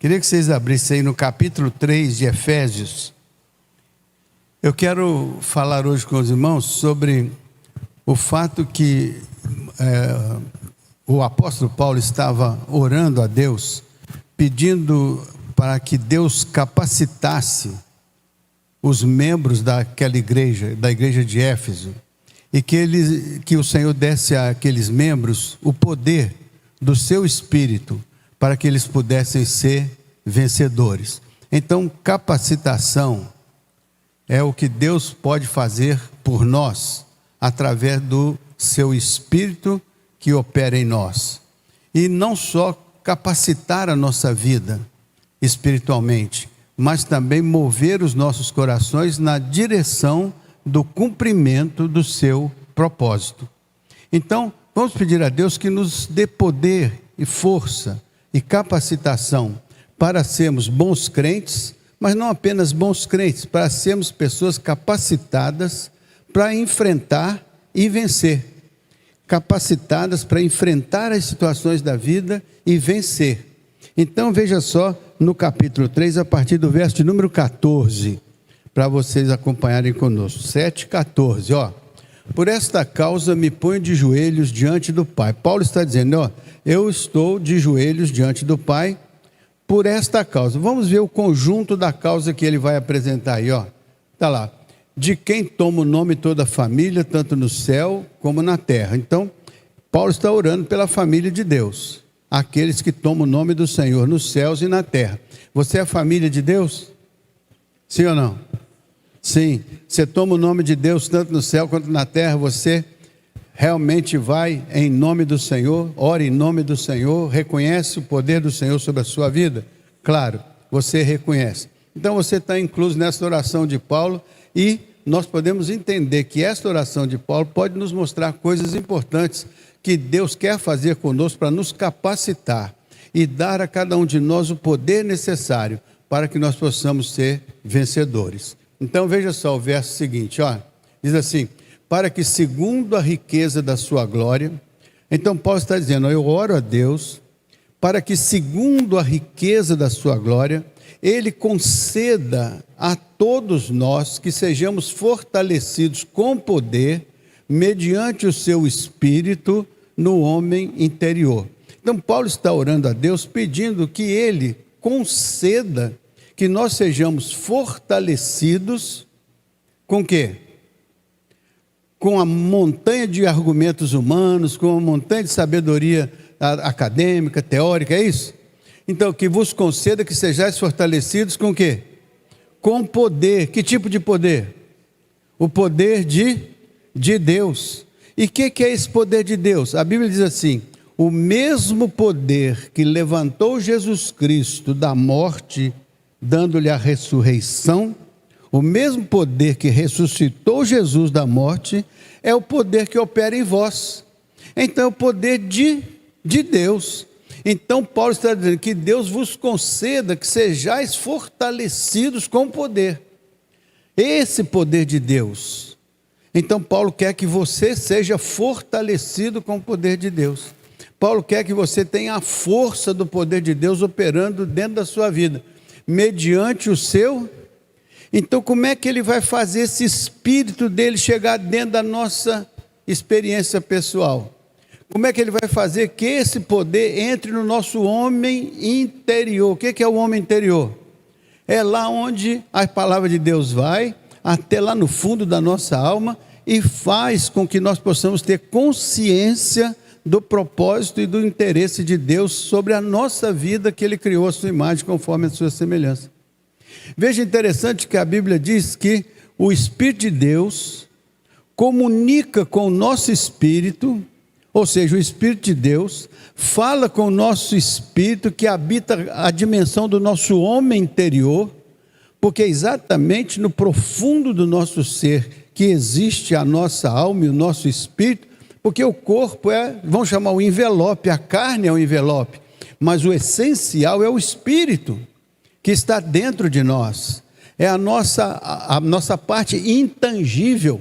Queria que vocês abrissem aí no capítulo 3 de Efésios. Eu quero falar hoje com os irmãos sobre o fato que o apóstolo Paulo estava orando a Deus, pedindo para que Deus capacitasse os membros daquela igreja, da igreja de Éfeso, e que o Senhor desse àqueles membros o poder do seu espírito, para que eles pudessem ser vencedores. Então, capacitação é o que Deus pode fazer por nós, através do seu espírito que opera em nós. E não só capacitar a nossa vida espiritualmente, mas também mover os nossos corações na direção do cumprimento do seu propósito. Então, vamos pedir a Deus que nos dê poder e força e capacitação para sermos bons crentes, mas não apenas bons crentes, para sermos pessoas capacitadas para enfrentar e vencer. Capacitadas para enfrentar as situações da vida e vencer. Então veja só no capítulo 3, a partir do verso de número 14, para vocês acompanharem conosco. 7:14, ó. Por esta causa me ponho de joelhos diante do Pai. Paulo está dizendo, ó, eu estou de joelhos diante do Pai por esta causa. Vamos ver o conjunto da causa que ele vai apresentar aí, ó. Está lá. De quem toma o nome toda a família, tanto no céu como na terra. Então, Paulo está orando pela família de Deus. Aqueles que tomam o nome do Senhor nos céus e na terra. Você é a família de Deus? Sim ou não? Sim. Você toma o nome de Deus tanto no céu quanto na terra. Você realmente vai em nome do Senhor, ora em nome do Senhor, reconhece o poder do Senhor sobre a sua vida? Claro, você reconhece. Então você está incluso nessa oração de Paulo e nós podemos entender que esta oração de Paulo pode nos mostrar coisas importantes que Deus quer fazer conosco para nos capacitar e dar a cada um de nós o poder necessário para que nós possamos ser vencedores. Então veja só o verso seguinte, ó, diz assim, para que segundo a riqueza da sua glória, então Paulo está dizendo, eu oro a Deus, para que segundo a riqueza da sua glória, Ele conceda a todos nós que sejamos fortalecidos com poder, mediante o seu Espírito no homem interior. Então Paulo está orando a Deus, pedindo que Ele conceda que nós sejamos fortalecidos com o quê? Com a montanha de argumentos humanos, com a montanha de sabedoria acadêmica, teórica, é isso? Então, que vos conceda que sejais fortalecidos com o quê? Com poder. Que tipo de poder? O poder de Deus. E o que é esse poder de Deus? A Bíblia diz assim, o mesmo poder que levantou Jesus Cristo da morte, dando-lhe a ressurreição, o mesmo poder que ressuscitou Jesus da morte, é o poder que opera em vós. Então é o poder de Deus. Então Paulo está dizendo que Deus vos conceda que sejais fortalecidos com poder. Esse poder de Deus. Então Paulo quer que você seja fortalecido com o poder de Deus. Paulo quer que você tenha a força do poder de Deus operando dentro da sua vida, mediante o seu. Então como é que ele vai fazer esse espírito dele chegar dentro da nossa experiência pessoal? Como é que ele vai fazer que esse poder entre no nosso homem interior? O que é o homem interior? É lá onde a palavra de Deus vai, até lá no fundo da nossa alma, e faz com que nós possamos ter consciência do propósito e do interesse de Deus sobre a nossa vida, que Ele criou a sua imagem conforme a sua semelhança. Veja, interessante que a Bíblia diz que o Espírito de Deus comunica com o nosso espírito, ou seja, o Espírito de Deus fala com o nosso espírito que habita a dimensão do nosso homem interior, porque é exatamente no profundo do nosso ser que existe a nossa alma e o nosso espírito, porque o corpo vamos chamar o envelope, a carne é o envelope, mas o essencial é o espírito que está dentro de nós, é a nossa parte intangível,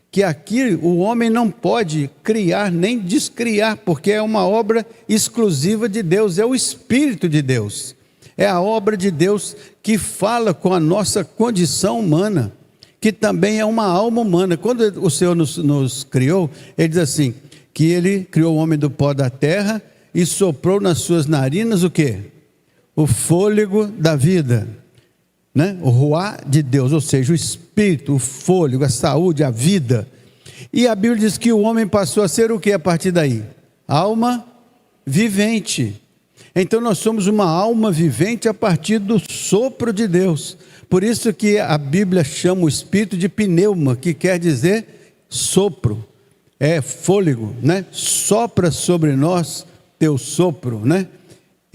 que aqui o homem não pode criar nem descriar, porque é uma obra exclusiva de Deus, é o Espírito de Deus. É a obra de Deus que fala com a nossa condição humana, que também é uma alma humana. Quando o Senhor nos criou, Ele diz assim, que Ele criou o homem do pó da terra e soprou nas suas narinas o quê? O fôlego da vida, né? O ruá de Deus, ou seja, o espírito, o fôlego, a saúde, a vida. E a Bíblia diz que o homem passou a ser o que a partir daí? Alma vivente. Então nós somos uma alma vivente a partir do sopro de Deus. Por isso que a Bíblia chama o espírito de pneuma, que quer dizer sopro, é fôlego, né? Sopra sobre nós teu sopro, né?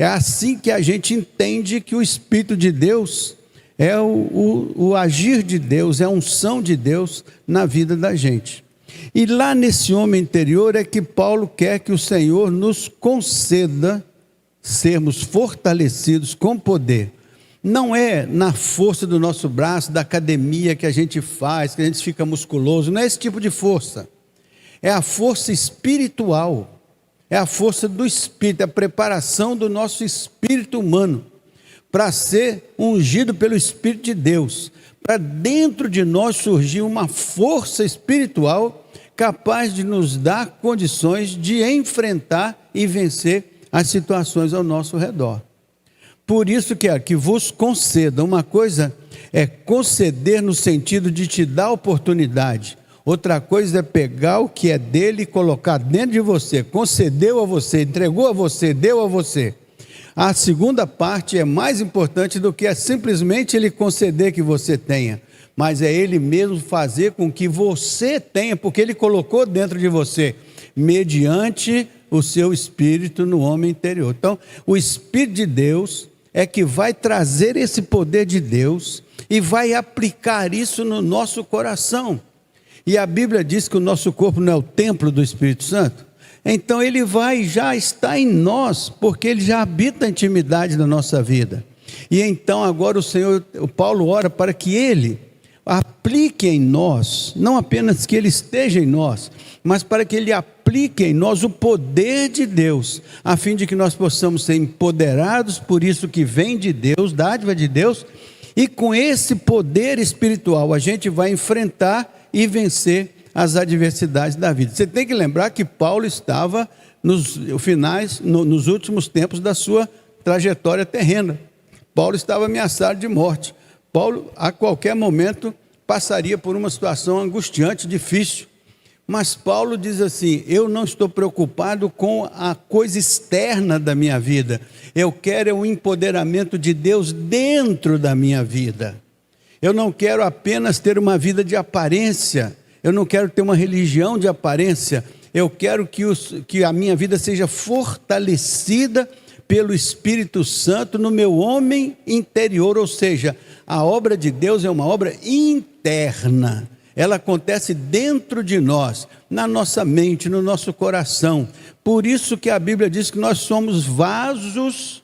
É assim que a gente entende que o Espírito de Deus é o agir de Deus, é a unção de Deus na vida da gente. E lá nesse homem interior é que Paulo quer que o Senhor nos conceda sermos fortalecidos com poder. Não é na força do nosso braço, da academia que a gente faz, que a gente fica musculoso, não é esse tipo de força. É a força espiritual. É a força do Espírito, a preparação do nosso espírito humano para ser ungido pelo Espírito de Deus, para dentro de nós surgir uma força espiritual capaz de nos dar condições de enfrentar e vencer as situações ao nosso redor. Por isso que vos conceda, uma coisa é conceder no sentido de te dar oportunidade, outra coisa é pegar o que é dele e colocar dentro de você, concedeu a você, entregou a você, deu a você. A segunda parte é mais importante do que simplesmente ele conceder que você tenha, mas é ele mesmo fazer com que você tenha, porque ele colocou dentro de você, mediante o seu espírito no homem interior. Então, o Espírito de Deus é que vai trazer esse poder de Deus e vai aplicar isso no nosso coração. E a Bíblia diz que o nosso corpo não é o templo do Espírito Santo. Então ele já está em nós, porque ele já habita a intimidade da nossa vida. E então agora o Paulo ora para que ele aplique em nós, não apenas que ele esteja em nós, mas para que ele aplique em nós o poder de Deus, a fim de que nós possamos ser empoderados por isso que vem de Deus, dádiva de Deus, e com esse poder espiritual a gente vai enfrentar e vencer as adversidades da vida. Você tem que lembrar que Paulo estava nos últimos tempos da sua trajetória terrena. Paulo estava ameaçado de morte. Paulo, a qualquer momento, passaria por uma situação angustiante, difícil. Mas Paulo diz assim, eu não estou preocupado com a coisa externa da minha vida. Eu quero o empoderamento de Deus dentro da minha vida. Eu não quero apenas ter uma vida de aparência, eu não quero ter uma religião de aparência, eu quero que a minha vida seja fortalecida pelo Espírito Santo no meu homem interior, ou seja, a obra de Deus é uma obra interna, ela acontece dentro de nós, na nossa mente, no nosso coração. Por isso que a Bíblia diz que nós somos vasos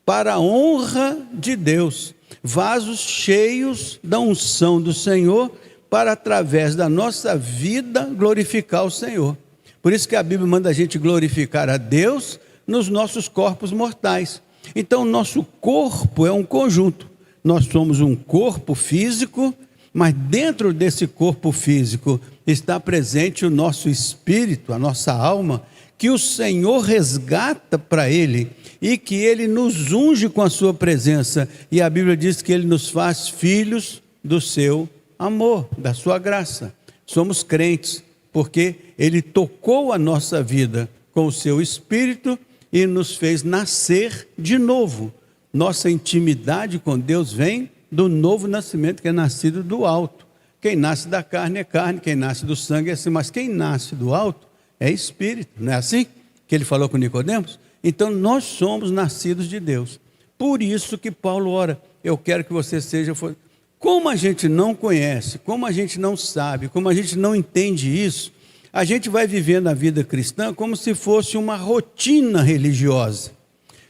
para a honra de Deus. Vasos cheios da unção do Senhor, para através da nossa vida glorificar o Senhor. Por isso que a Bíblia manda a gente glorificar a Deus nos nossos corpos mortais. Então o nosso corpo é um conjunto, nós somos um corpo físico, mas dentro desse corpo físico está presente o nosso espírito, a nossa alma, que o Senhor resgata para Ele e que Ele nos unge com a sua presença. E a Bíblia diz que Ele nos faz filhos do seu amor, da sua graça. Somos crentes porque Ele tocou a nossa vida com o seu Espírito e nos fez nascer de novo. Nossa intimidade com Deus vem do novo nascimento, que é nascido do alto. Quem nasce da carne é carne, quem nasce do sangue é assim, mas quem nasce do alto é espírito, não é assim que ele falou com Nicodemos? Então nós somos nascidos de Deus. Por isso que Paulo ora, eu quero que você seja... Como a gente não conhece, como a gente não sabe, como a gente não entende isso, a gente vai vivendo a vida cristã como se fosse uma rotina religiosa,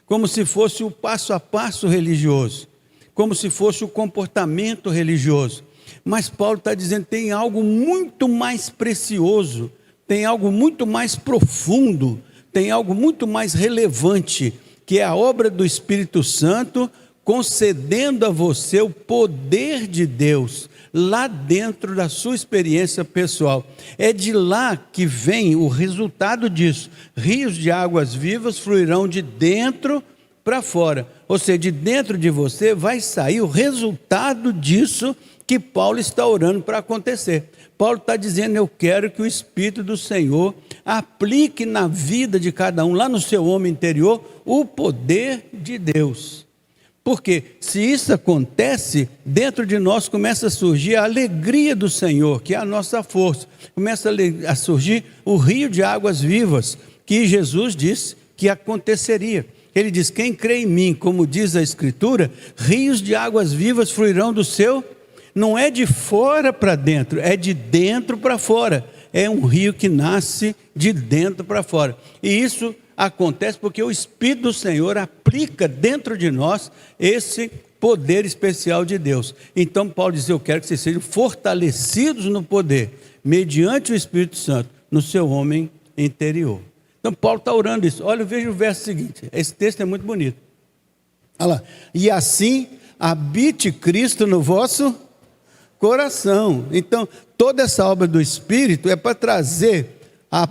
como se fosse o passo a passo religioso, como se fosse o comportamento religioso. Mas Paulo está dizendo que tem algo muito mais precioso, tem algo muito mais profundo, tem algo muito mais relevante, que é a obra do Espírito Santo concedendo a você o poder de Deus lá dentro da sua experiência pessoal. É de lá que vem o resultado disso. Rios de águas vivas fluirão de dentro para fora. Ou seja, de dentro de você vai sair o resultado disso que Paulo está orando para acontecer. Paulo está dizendo: eu quero que o Espírito do Senhor aplique na vida de cada um, lá no seu homem interior, o poder de Deus. Porque se isso acontece, dentro de nós começa a surgir a alegria do Senhor, que é a nossa força. Começa a surgir o rio de águas vivas, que Jesus disse que aconteceria. Ele diz: quem crê em mim, como diz a Escritura, rios de águas vivas fluirão do seu. Não é de fora para dentro, é de dentro para fora. É um rio que nasce de dentro para fora. E isso acontece porque o Espírito do Senhor aplica dentro de nós esse poder especial de Deus. Então Paulo diz: eu quero que vocês sejam fortalecidos no poder, mediante o Espírito Santo, no seu homem interior. Então Paulo está orando isso. Olha, veja o verso seguinte, esse texto é muito bonito. Olha lá: e assim habite Cristo no vosso coração. Então toda essa obra do Espírito é para trazer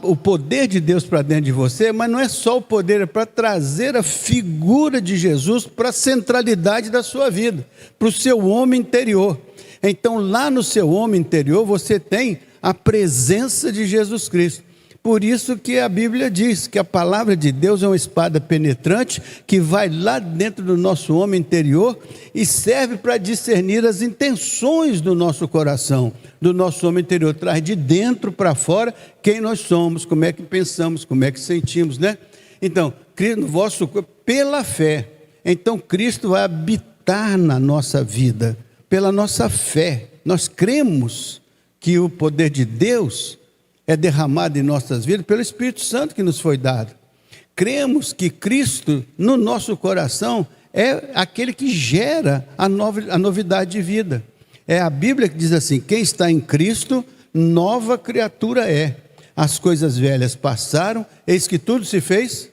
o poder de Deus para dentro de você, mas não é só o poder, é para trazer a figura de Jesus para a centralidade da sua vida, para o seu homem interior. Então lá no seu homem interior você tem a presença de Jesus Cristo. Por isso que a Bíblia diz que a palavra de Deus é uma espada penetrante que vai lá dentro do nosso homem interior e serve para discernir as intenções do nosso coração, do nosso homem interior. Traz de dentro para fora quem nós somos, como é que pensamos, como é que sentimos, né? Então, no vosso corpo, pela fé. Então, Cristo vai habitar na nossa vida, pela nossa fé. Nós cremos que o poder de Deus é derramado em nossas vidas pelo Espírito Santo que nos foi dado. Cremos que Cristo no nosso coração é aquele que gera a novidade de vida. É a Bíblia que diz assim: quem está em Cristo, nova criatura é. As coisas velhas passaram, eis que tudo se fez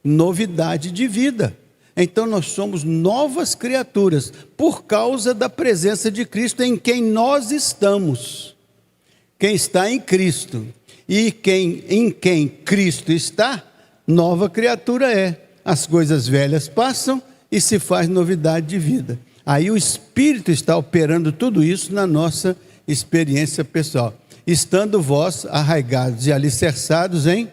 novidade de vida. Então nós somos novas criaturas por causa da presença de Cristo em quem nós estamos. Quem está em Cristo e em quem Cristo está, nova criatura é. As coisas velhas passam e se faz novidade de vida. Aí o Espírito está operando tudo isso na nossa experiência pessoal. Estando vós arraigados e alicerçados em...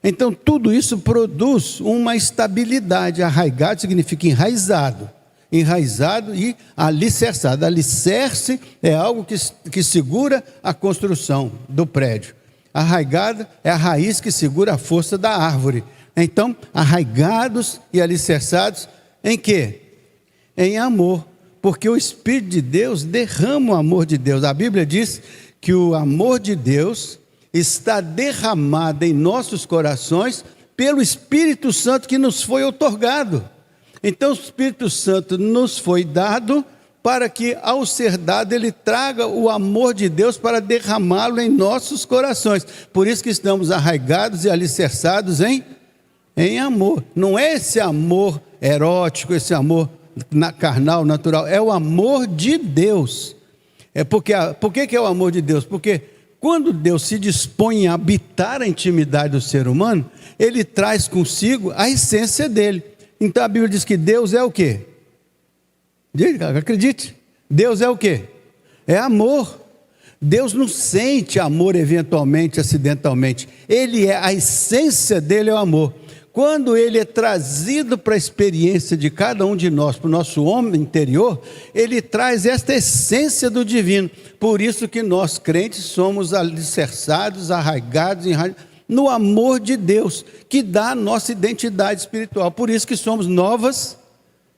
Então tudo isso produz uma estabilidade. Arraigado significa enraizado. Enraizado e alicerçado. Alicerce é algo que segura a construção do prédio. Arraigado é a raiz que segura a força da árvore. Então, arraigados e alicerçados em quê? Em amor. Porque o Espírito de Deus derrama o amor de Deus. A Bíblia diz que o amor de Deus está derramado em nossos corações pelo Espírito Santo que nos foi outorgado. Então o Espírito Santo nos foi dado para que, ao ser dado, ele traga o amor de Deus para derramá-lo em nossos corações. Por isso que estamos arraigados e alicerçados em amor. Não é esse amor erótico, esse amor carnal, natural, é o amor de Deus. Por que é o amor de Deus? Porque quando Deus se dispõe a habitar a intimidade do ser humano, ele traz consigo a essência dele. Então a Bíblia diz que Deus é o quê? Acredite, Deus é o quê? É amor. Deus não sente amor eventualmente, acidentalmente. A essência dele é o amor. Quando ele é trazido para a experiência de cada um de nós, para o nosso homem interior, ele traz esta essência do divino. Por isso que nós crentes somos alicerçados, arraigados, no amor de Deus, que dá a nossa identidade espiritual. Por isso que somos novas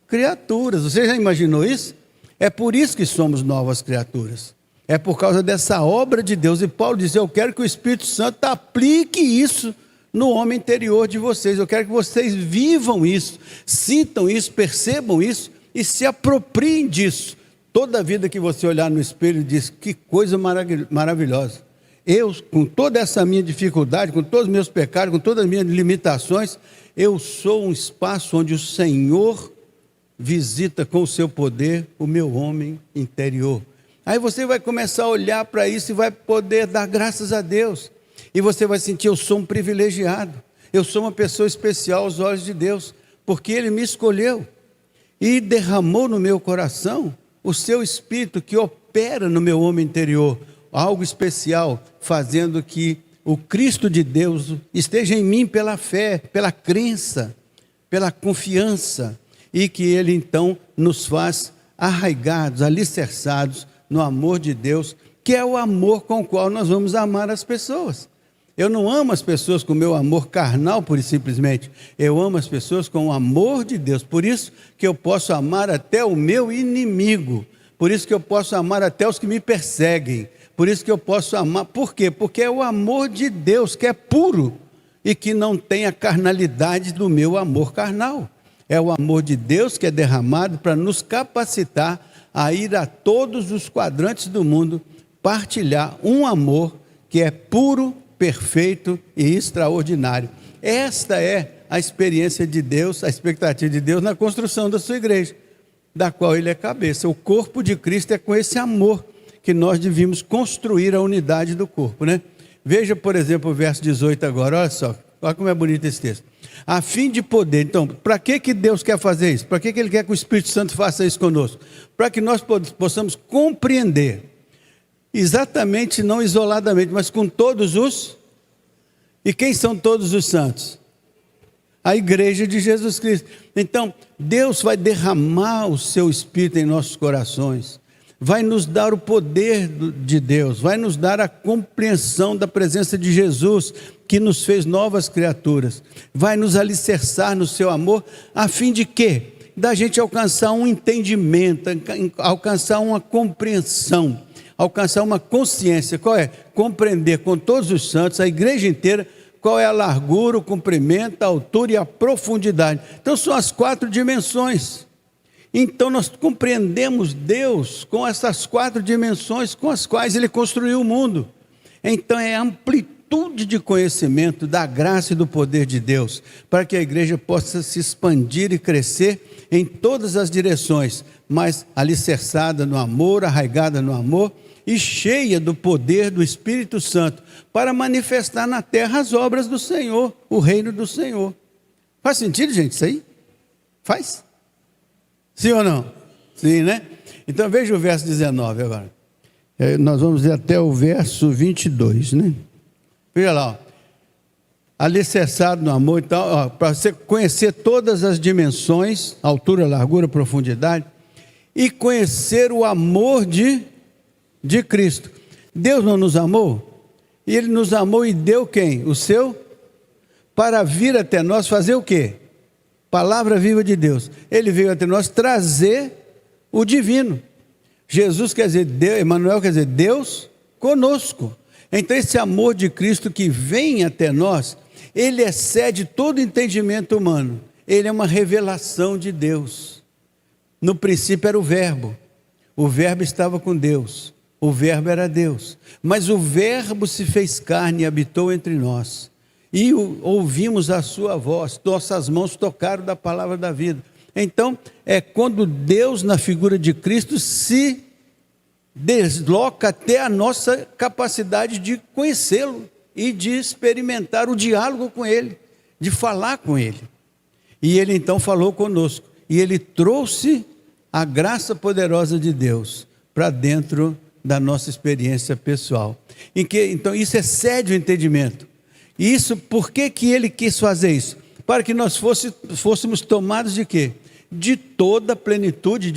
criaturas. Você já imaginou isso? É por isso que somos novas criaturas. É por causa dessa obra de Deus. E Paulo diz: eu quero que o Espírito Santo aplique isso no homem interior de vocês. Eu quero que vocês vivam isso, sintam isso, percebam isso e se apropriem disso. Toda vida que você olhar no espelho diz: que coisa maravilhosa. Eu, com toda essa minha dificuldade, com todos os meus pecados, com todas as minhas limitações, eu sou um espaço onde o Senhor visita com o seu poder o meu homem interior. Aí você vai começar a olhar para isso e vai poder dar graças a Deus. E você vai sentir, eu sou um privilegiado. Eu sou uma pessoa especial aos olhos de Deus, porque Ele me escolheu e derramou no meu coração o seu Espírito que opera no meu homem interior, algo especial, fazendo que o Cristo de Deus esteja em mim pela fé, pela crença, pela confiança, e que Ele então nos faz arraigados, alicerçados no amor de Deus, que é o amor com o qual nós vamos amar as pessoas. Eu não amo as pessoas com o meu amor carnal, pura e simplesmente. Eu amo as pessoas com o amor de Deus. Por isso que eu posso amar até o meu inimigo. Por isso que eu posso amar até os que me perseguem. Por isso que eu posso amar. Por quê? Porque é o amor de Deus que é puro e que não tem a carnalidade do meu amor carnal. É o amor de Deus que é derramado para nos capacitar a ir a todos os quadrantes do mundo, partilhar um amor que é puro, perfeito e extraordinário. Esta é a experiência de Deus, a expectativa de Deus na construção da sua igreja, da qual Ele é cabeça. O corpo de Cristo é com esse amor que nós devíamos construir a unidade do corpo, né? Veja, por exemplo, o verso 18 agora, olha só, olha como é bonito esse texto. A fim de poder, então, para que Deus quer fazer isso? Para que Ele quer que o Espírito Santo faça isso conosco? Para que nós possamos compreender, exatamente, não isoladamente, mas com todos os... E quem são todos os santos? A igreja de Jesus Cristo. Então, Deus vai derramar o seu Espírito em nossos corações, vai nos dar o poder de Deus, vai nos dar a compreensão da presença de Jesus, que nos fez novas criaturas, vai nos alicerçar no seu amor, a fim de quê? Da gente alcançar um entendimento, alcançar uma compreensão, alcançar uma consciência. Qual é? Compreender com todos os santos, a igreja inteira, qual é a largura, o comprimento, a altura e a profundidade. Então são as 4 dimensões. Então nós compreendemos Deus com essas 4 dimensões com as quais Ele construiu o mundo. Então é a amplitude de conhecimento da graça e do poder de Deus, para que a igreja possa se expandir e crescer em todas as direções, mas alicerçada no amor, arraigada no amor e cheia do poder do Espírito Santo, para manifestar na terra as obras do Senhor, o reino do Senhor. Faz sentido, gente, isso aí? Faz? Sim ou não? Sim, né? Então veja o verso 19 agora. Nós vamos ir até o verso 22, né? Veja lá, ó. Alicerçado no amor, então, para você conhecer todas as dimensões, altura, largura, profundidade, e conhecer o amor de Cristo. Deus não nos amou? E Ele nos amou e deu quem? O seu? Para vir até nós fazer o quê? Palavra viva de Deus. Ele veio até nós trazer o divino. Jesus quer dizer, Emmanuel quer dizer Deus conosco. Então esse amor de Cristo que vem até nós, ele excede todo entendimento humano. Ele é uma revelação de Deus. No princípio era o Verbo estava com Deus, o Verbo era Deus, mas o Verbo se fez carne e habitou entre nós, e ouvimos a sua voz, nossas mãos tocaram da palavra da vida. Então é quando Deus na figura de Cristo se desloca até a nossa capacidade de conhecê-lo e de experimentar o diálogo com Ele, de falar com Ele. E Ele então falou conosco, e Ele trouxe a graça poderosa de Deus para dentro da nossa experiência pessoal. Então isso excede o entendimento. Isso, por que Ele quis fazer isso? Para que nós fôssemos tomados de quê? De toda a plenitude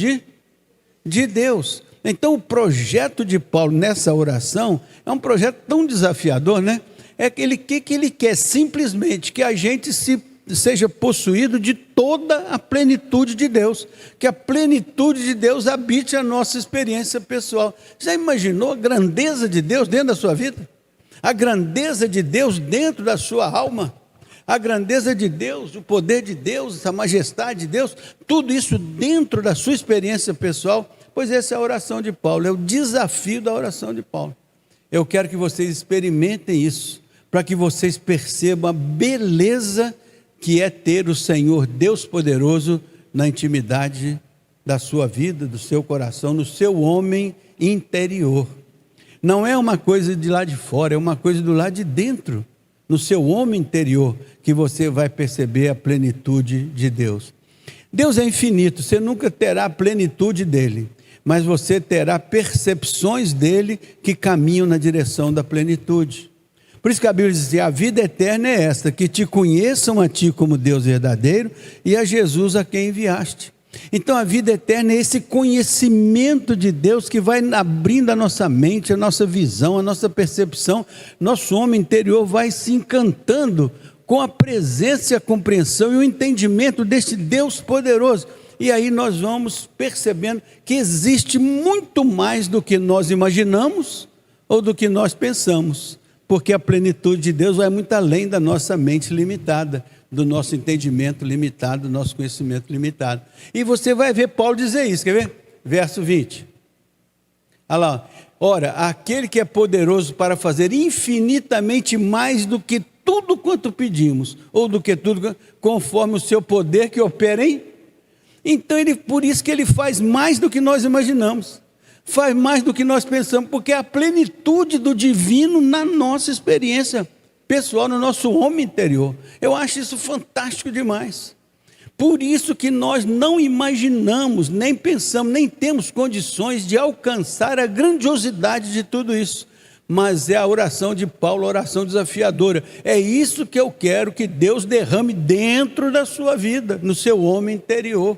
de Deus. Então o projeto de Paulo nessa oração é um projeto tão desafiador, né? É que ele quer simplesmente que a gente seja possuído de toda a plenitude de Deus, que a plenitude de Deus habite a nossa experiência pessoal. Já imaginou a grandeza de Deus dentro da sua vida? A grandeza de Deus dentro da sua alma? A grandeza de Deus, o poder de Deus, a majestade de Deus, tudo isso dentro da sua experiência pessoal? Pois essa é a oração de Paulo, é o desafio da oração de Paulo. Eu quero que vocês experimentem isso, para que vocês percebam a beleza que é ter o Senhor Deus poderoso na intimidade da sua vida, do seu coração, no seu homem interior. Não é uma coisa de lá de fora, é uma coisa do lado de dentro, no seu homem interior, que você vai perceber a plenitude de Deus. Deus é infinito, você nunca terá a plenitude dele, mas você terá percepções dele que caminham na direção da plenitude. Por isso que a Bíblia diz assim, a vida eterna é esta, que te conheçam a ti como Deus verdadeiro e a Jesus a quem enviaste. Então a vida eterna é esse conhecimento de Deus que vai abrindo a nossa mente, a nossa visão, a nossa percepção. Nosso homem interior vai se encantando com a presença e a compreensão e o entendimento deste Deus poderoso. E aí nós vamos percebendo que existe muito mais do que nós imaginamos ou do que nós pensamos. Porque a plenitude de Deus vai muito além da nossa mente limitada, do nosso entendimento limitado, do nosso conhecimento limitado. E você vai ver Paulo dizer isso, quer ver? Verso 20. Olha lá. Ora, aquele que é poderoso para fazer infinitamente mais do que tudo quanto pedimos, ou do que tudo, conforme o seu poder que opera em. Então, por isso que ele faz mais do que nós imaginamos. Faz mais do que nós pensamos, porque é a plenitude do divino na nossa experiência pessoal, no nosso homem interior. Eu acho isso fantástico demais. Por isso que nós não imaginamos, nem pensamos, nem temos condições de alcançar a grandiosidade de tudo isso. Mas é a oração de Paulo, a oração desafiadora. É isso que eu quero que Deus derrame dentro da sua vida, no seu homem interior,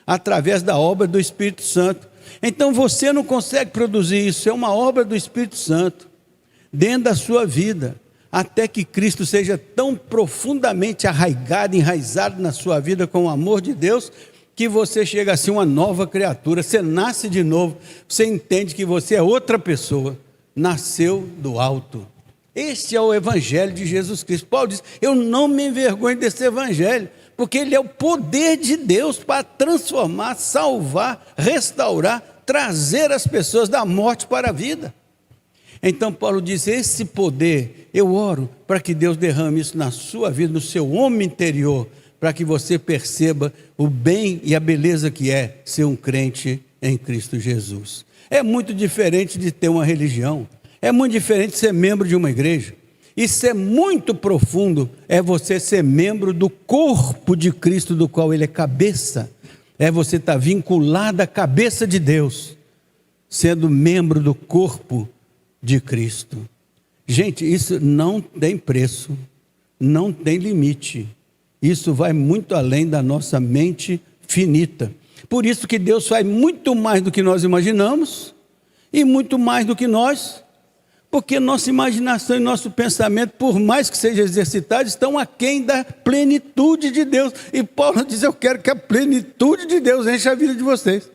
através da obra do Espírito Santo. Então você não consegue produzir isso, é uma obra do Espírito Santo, dentro da sua vida, até que Cristo seja tão profundamente arraigado, enraizado na sua vida com o amor de Deus, que você chega a ser uma nova criatura, você nasce de novo, você entende que você é outra pessoa, nasceu do alto. Este é o Evangelho de Jesus Cristo. Paulo diz, eu não me envergonho desse Evangelho, porque ele é o poder de Deus para transformar, salvar, restaurar, trazer as pessoas da morte para a vida. Então Paulo diz, esse poder, eu oro para que Deus derrame isso na sua vida, no seu homem interior, para que você perceba o bem e a beleza que é ser um crente em Cristo Jesus. É muito diferente de ter uma religião, é muito diferente de ser membro de uma igreja. Isso é muito profundo, é você ser membro do corpo de Cristo, do qual ele é cabeça. É você estar vinculado à cabeça de Deus, sendo membro do corpo de Cristo. Gente, isso não tem preço, não tem limite. Isso vai muito além da nossa mente finita. Por isso que Deus faz muito mais do que nós imaginamos e muito mais do que nós, porque nossa imaginação e nosso pensamento, por mais que seja exercitado, estão aquém da plenitude de Deus. E Paulo diz, eu quero que a plenitude de Deus enche a vida de vocês.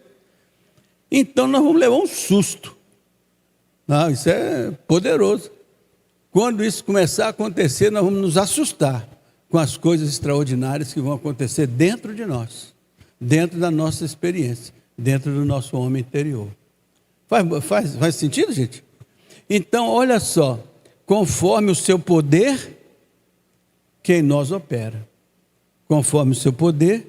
Então nós vamos levar um susto. Não, isso é poderoso. Quando isso começar a acontecer, nós vamos nos assustar com as coisas extraordinárias que vão acontecer dentro de nós, dentro da nossa experiência, dentro do nosso homem interior. Faz sentido, gente? Então, olha só, conforme o seu poder, que em nós opera. Conforme o seu poder,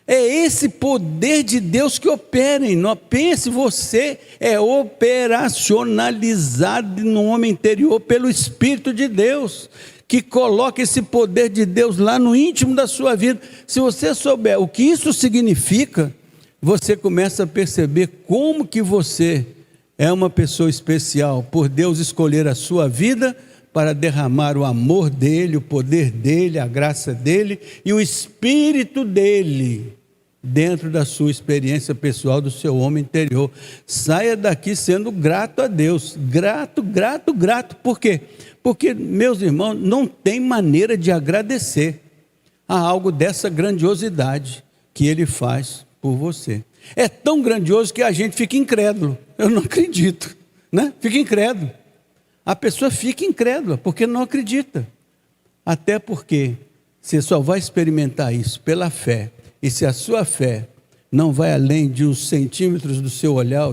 é esse poder de Deus que opera em nós. Pense, você é operacionalizado no homem interior pelo Espírito de Deus, que coloca esse poder de Deus lá no íntimo da sua vida. Se você souber o que isso significa, você começa a perceber como que você é uma pessoa especial, por Deus escolher a sua vida para derramar o amor dele, o poder dele, a graça dele e o Espírito dele dentro da sua experiência pessoal, do seu homem interior. Saia daqui sendo grato a Deus, grato, grato, grato. Por quê? Porque, meus irmãos, não tem maneira de agradecer a algo dessa grandiosidade que ele faz por você. É tão grandioso que a gente fica incrédulo. Eu não acredito, né? Fica incrédulo. A pessoa fica incrédula porque não acredita. Até porque você só vai experimentar isso pela fé. E se a sua fé não vai além de uns centímetros do seu olhar,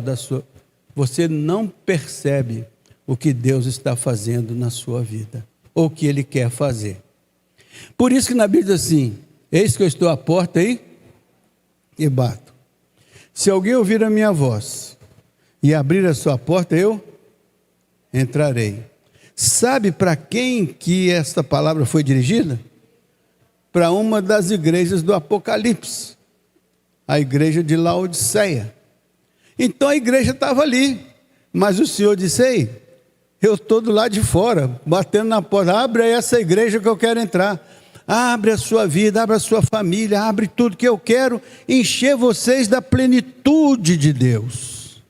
você não percebe o que Deus está fazendo na sua vida, ou o que Ele quer fazer. Por isso que na Bíblia diz assim, eis que eu estou à porta e e bato. Se alguém ouvir a minha voz e abrir a sua porta, eu entrarei. Sabe para quem que esta palavra foi dirigida? Para uma das igrejas do Apocalipse, a igreja de Laodiceia. Então a igreja estava ali, mas o Senhor disse: ei, eu estou do lado de fora, batendo na porta, abre aí essa igreja que eu quero entrar. Abre a sua vida, abre a sua família, abre tudo, que eu quero encher vocês da plenitude de Deus,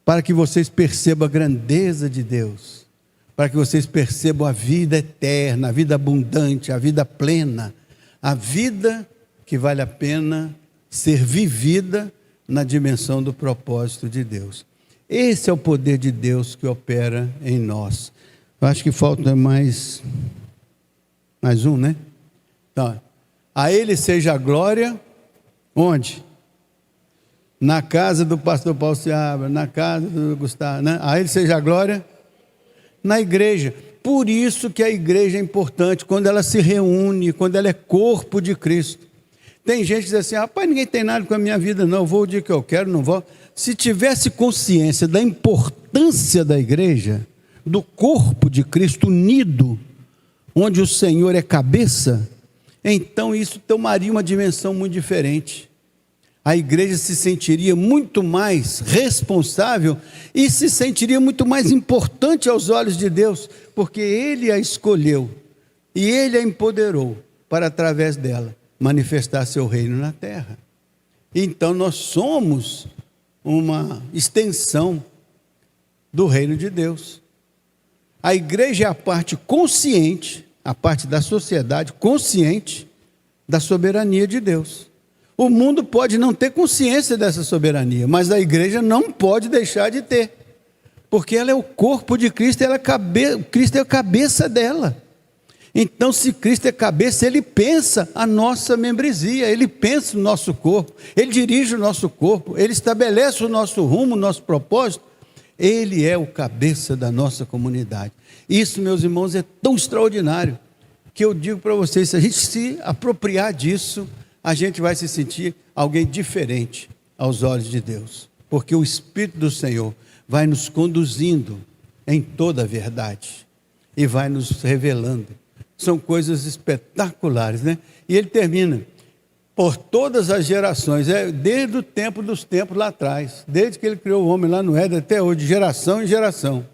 para que vocês percebam a grandeza de Deus, para que vocês percebam a vida eterna, a vida abundante, a vida plena, a vida que vale a pena ser vivida na dimensão do propósito de Deus. Esse é o poder de Deus que opera em nós. Eu acho que falta mais um, né? Então, a Ele seja a glória, onde? Na casa do pastor Paulo Seabra, na casa do Gustavo, né? A Ele seja a glória na igreja. Por isso que a igreja é importante, quando ela se reúne, quando ela é corpo de Cristo. Tem gente que diz assim: rapaz, ninguém tem nada com a minha vida, não, eu vou o dia que eu quero, não vou. Se tivesse consciência da importância da igreja, do corpo de Cristo unido, onde o Senhor é cabeça, então isso tomaria uma dimensão muito diferente. A igreja se sentiria muito mais responsável e se sentiria muito mais importante aos olhos de Deus, porque Ele a escolheu e Ele a empoderou para, através dela, manifestar seu reino na terra. Então nós somos uma extensão do reino de Deus. A igreja é a parte consciente, a parte da sociedade consciente da soberania de Deus. O mundo pode não ter consciência dessa soberania, mas a igreja não pode deixar de ter, porque ela é o corpo de Cristo, Cristo é a cabeça dela. Então, se Cristo é cabeça, Ele pensa a nossa membresia, Ele pensa o nosso corpo, Ele dirige o nosso corpo, Ele estabelece o nosso rumo, o nosso propósito. Ele é o cabeça da nossa comunidade. Isso, meus irmãos, é tão extraordinário, que eu digo para vocês, se a gente se apropriar disso, a gente vai se sentir alguém diferente aos olhos de Deus, porque o Espírito do Senhor vai nos conduzindo em toda a verdade, e vai nos revelando. São coisas espetaculares, né? E ele termina: por todas as gerações, desde o tempo dos tempos lá atrás, desde que ele criou o homem lá no Éden até hoje, de geração em geração,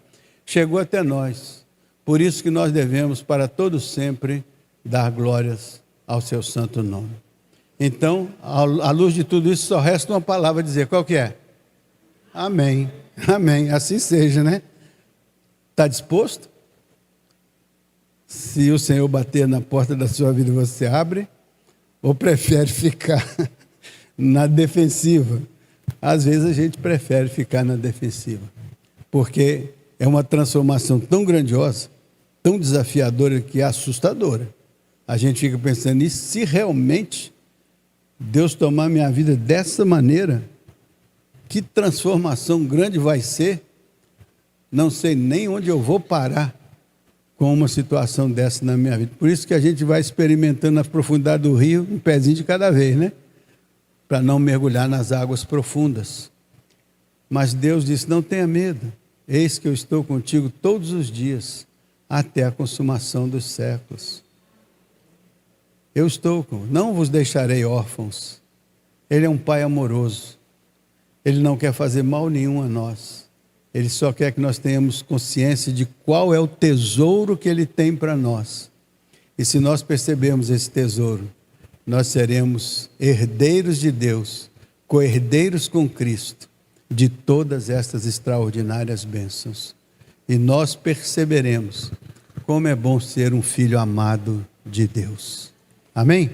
chegou até nós. Por isso que nós devemos para todos sempre dar glórias ao seu santo nome. Então, à luz de tudo isso, só resta uma palavra a dizer. Qual que é? Amém. Amém. Assim seja, né? Está disposto? Se o Senhor bater na porta da sua vida, você abre? Ou prefere ficar na defensiva? Às vezes a gente prefere ficar na defensiva, porque é uma transformação tão grandiosa, tão desafiadora, que é assustadora. A gente fica pensando nisso: se realmente Deus tomar minha vida dessa maneira, que transformação grande vai ser? Não sei nem onde eu vou parar com uma situação dessa na minha vida. Por isso que a gente vai experimentando na profundidade do rio, um pezinho de cada vez, né? Para não mergulhar nas águas profundas. Mas Deus disse: não tenha medo, eis que eu estou contigo todos os dias, até a consumação dos séculos. Eu estou não vos deixarei órfãos. Ele é um pai amoroso. Ele não quer fazer mal nenhum a nós. Ele só quer que nós tenhamos consciência de qual é o tesouro que Ele tem para nós. E se nós percebermos esse tesouro, nós seremos herdeiros de Deus, co-herdeiros com Cristo, de todas estas extraordinárias bênçãos. E nós perceberemos como é bom ser um filho amado de Deus. Amém?